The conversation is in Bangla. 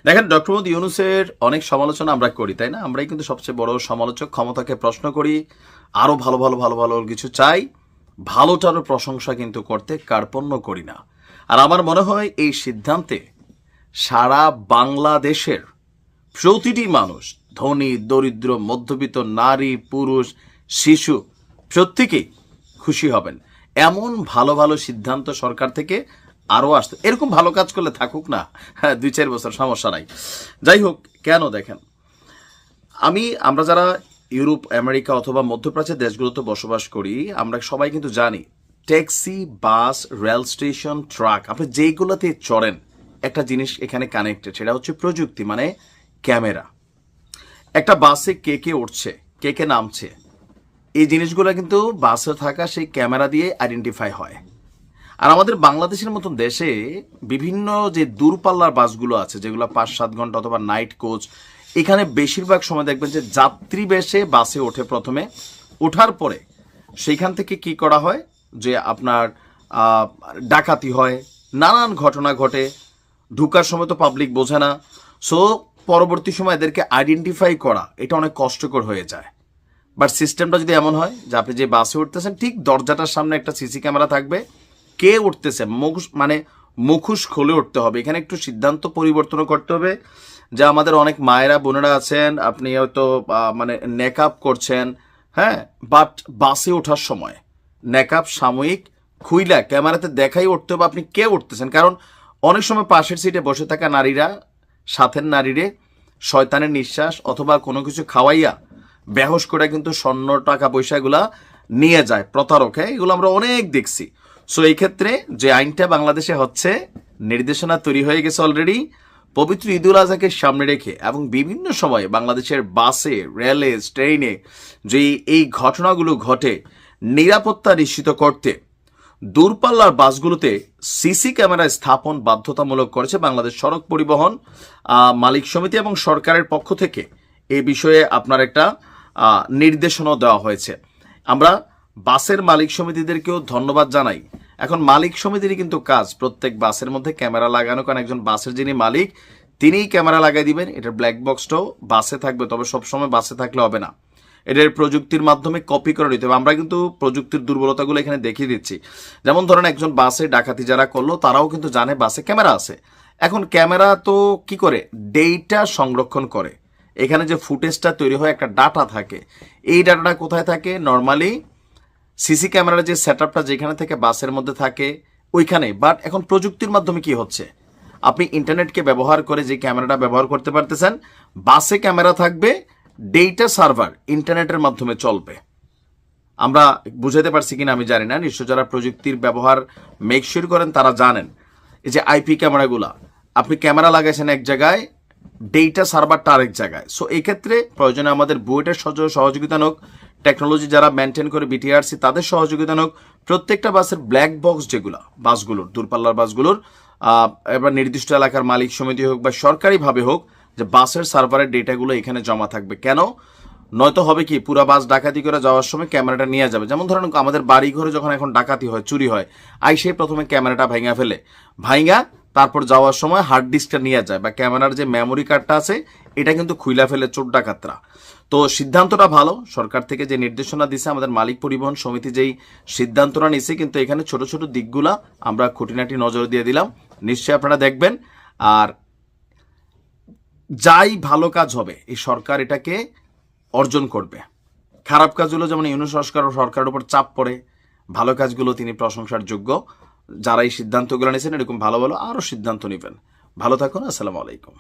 দেখেন, ডক্টর মোহাম্মদ ইউনূসের অনেক সমালোচনা আমরা করি, তাই না? আমরাই কিন্তু সবচেয়ে বড় সমালোচক। ক্ষমতাকে প্রশ্ন করি, আরো ভালো ভালো ভালো ভালো কিছু চাই, ভালোটারও প্রশংসা কিন্তু করতে কার্পণ্য করি না। আর আমার মনে হয় এই সিদ্ধান্তে সারা বাংলাদেশের প্রতিটি মানুষ, ধনী দরিদ্র মধ্যবিত্ত নারী পুরুষ শিশু, প্রত্যেকেই খুশি হবেন। এমন ভালো ভালো সিদ্ধান্ত সরকার থেকে আরও আসতে, এরকম ভালো কাজ করলে থাকুক না, হ্যাঁ 2-4 বছর, সমস্যা নাই। যাই হোক, কেন দেখেন, আমরা যারা ইউরোপ আমেরিকা অথবা মধ্যপ্রাচ্যের দেশগুলোতে বসবাস করি, আমরা সবাই কিন্তু জানি taxi bus rail station truck আপনি যেইগুলোতে চড়েন, একটা জিনিস এখানে কানেক্টেড, সেটা হচ্ছে প্রযুক্তি, মানে ক্যামেরা। একটা বাসে কে কে উঠছে, কে কে নামছে, এই জিনিসগুলো কিন্তু বাসে থাকা সেই ক্যামেরা দিয়ে আইডেন্টিফাই হয়। আর আমাদের বাংলাদেশের মতন দেশে বিভিন্ন যে দূরপাল্লার বাসগুলো আছে, যেগুলো 5-7 ঘন্টা অথবা নাইট কোচ, এখানে বেশিরভাগ সময় দেখবেন যে যাত্রী বেশে বাসে ওঠে। প্রথমে ওঠার পরে সেইখান থেকে কি করা হয়, যে আপনার ডাকাতি হয়, নানান ঘটনা ঘটে। ঢুকার সময় তো পাবলিক বোঝে না, সো পরবর্তী সময় এদেরকে আইডেন্টিফাই করা এটা অনেক কষ্টকর হয়ে যায়। বাট সিস্টেমটা যদি এমন হয় যে আপনি যে বাসে উঠতেছেন, ঠিক দরজাটার সামনে একটা সিসি ক্যামেরা থাকবে, কে উঠতেছে মুখোশ খুলে উঠতে হবে। এখানে একটু সিদ্ধান্ত পরিবর্তন করতে হবে, যে আমাদের অনেক মায়েরা বোনেরা আছেন, আপনি হয়তো মানে নেকআপ করছেন, হ্যাঁ, বাট বাসে ওঠার সময় নেকআপ সাময়িক খুইলা ক্যামেরাতে দেখাই উঠতে হবে আপনি কে উঠতেছেন। কারণ অনেক সময় পাশের সিটে বসে থাকা নারীরা সাথের নারীরে শয়তানের নিঃশ্বাস অথবা কোনো কিছু খাওয়াইয়া বেহোশ করে কিন্তু স্বর্ণ টাকা পয়সাগুলা নিয়ে যায় প্রতারক। হ্যাঁ, এগুলো আমরা অনেক দেখছি। সো এই ক্ষেত্রে যে আইনটা বাংলাদেশে হচ্ছে, নির্দেশনা তৈরি হয়ে গেছে অলরেডি, পবিত্র ঈদুল আজহাকে সামনে রেখে এবং বিভিন্ন সময় বাংলাদেশের বাসে রেলে ট্রেনে যে এই ঘটনাগুলো ঘটে, নিরাপত্তা নিশ্চিত করতে দূরপাল্লার বাসগুলোতে সিসি ক্যামেরা স্থাপন বাধ্যতামূলক করেছে বাংলাদেশ সড়ক পরিবহন মালিক সমিতি, এবং সরকারের পক্ষ থেকে এই বিষয়ে আপনার একটা নির্দেশনাও দেওয়া হয়েছে। আমরা বাসের মালিক সমিতিদেরকেও ধন্যবাদ জানাই। এখন মালিক সমিতিরই কিন্তু কাজ প্রত্যেক বাসের মধ্যে ক্যামেরা লাগানো, কারণ একজন বাসের যিনি মালিক তিনিই ক্যামেরা লাগাই দিবেন। এটার ব্ল্যাক বক্সটাও বাসে থাকবে, তবে সবসময় বাসে থাকলে হবে না, এটার প্রযুক্তির মাধ্যমে কপি করে নিতে হবে। আমরা কিন্তু প্রযুক্তির দুর্বলতাগুলো এখানে দেখিয়ে দিচ্ছি। যেমন ধরেন একজন বাসে ডাকাতি যারা করলো, তারাও কিন্তু জানে বাসে ক্যামেরা আছে। এখন ক্যামেরা তো কি করে, ডেটা সংরক্ষণ করে। এখানে যে ফুটেজটা তৈরি হয় একটা ডাটা থাকে, এই ডাটাটা কোথায় থাকে, নর্মালি সিসি ক্যামেরার যে সেটআপটা যেখানে থেকে বাসের মধ্যে থাকে ওইখানে। বাট এখন প্রযুক্তির মাধ্যমে কি হচ্ছে, আপনি ইন্টারনেটকে ব্যবহার করে যে ক্যামেরাটা ব্যবহার করতে পারতেছেন, বাসে ক্যামেরা থাকবে, ডেটা সার্ভার ইন্টারনেটের মাধ্যমে চলবে। আমরা বুঝাতে পারছি কিনা আমি জানি না, নিশ্চয় যারা প্রযুক্তির ব্যবহার মেকশিওর করেন তারা জানেন। এই যে আইপি ক্যামেরাগুলা, আপনি ক্যামেরা লাগাইছেন এক জায়গায়, ডেটা সার্ভারটা আরেক জায়গায়। সো এই ক্ষেত্রে প্রয়োজনে আমাদের বুয়েটের সহযোগিতা হোক, টেকনোলজি যারা মেনটেন করে বিটিআরসি তাদের সহযোগিতা হোক, প্রত্যেকটা বাসের ব্ল্যাক বক্স যেগুলো বাসগুলোর দূরপাল্লার বাসগুলোর এবার নির্দিষ্ট এলাকার মালিক সমিতি হোক বা সরকারিভাবে হোক, যে বাসের সার্ভারের ডেটাগুলো এখানে জমা থাকবে। কেন, নয়তো হবে কি, পুরা বাস ডাকাতি করে যাওয়ার সময় ক্যামেরাটা নিয়ে যাবে। যেমন ধরেন আমাদের বাড়ি ঘরে যখন এখন ডাকাতি হয়, চুরি হয়, আইসে প্রথমে ক্যামেরাটা ভাঙা ফেলে, তারপর যাওয়ার সময় হার্ড ডিস্কটা নিয়ে যায়, বা ক্যামেরার যে মেমোরি কার্ডটা আছে এটা কিন্তু খুইলা ফেলে চোর ডাকাতরা। তো সিদ্ধান্তটা ভালো, সরকার থেকে যে নির্দেশনা দিছে, আমাদের মালিক পরিবহন সমিতি যেই সিদ্ধান্তটা নিছে, কিন্তু এখানে ছোট ছোট দিকগুলা আমরা খুঁটিনাটি নজর দিয়ে দিলাম, নিশ্চয়ই আপনারা দেখবেন। আর যাই ভালো কাজ হবে এই সরকার এটাকে অর্জন করবে। খারাপ কাজগুলো যেমন ইউনূস সরকারের উপর চাপ পড়ে, ভালো কাজগুলো তিনি প্রশংসার যোগ্য। যারা এই সিদ্ধান্তগুলো নিয়েছেন এরকম ভালো ভালো আরও সিদ্ধান্ত নেবেন। ভালো থাকুন, আসসালামু আলাইকুম।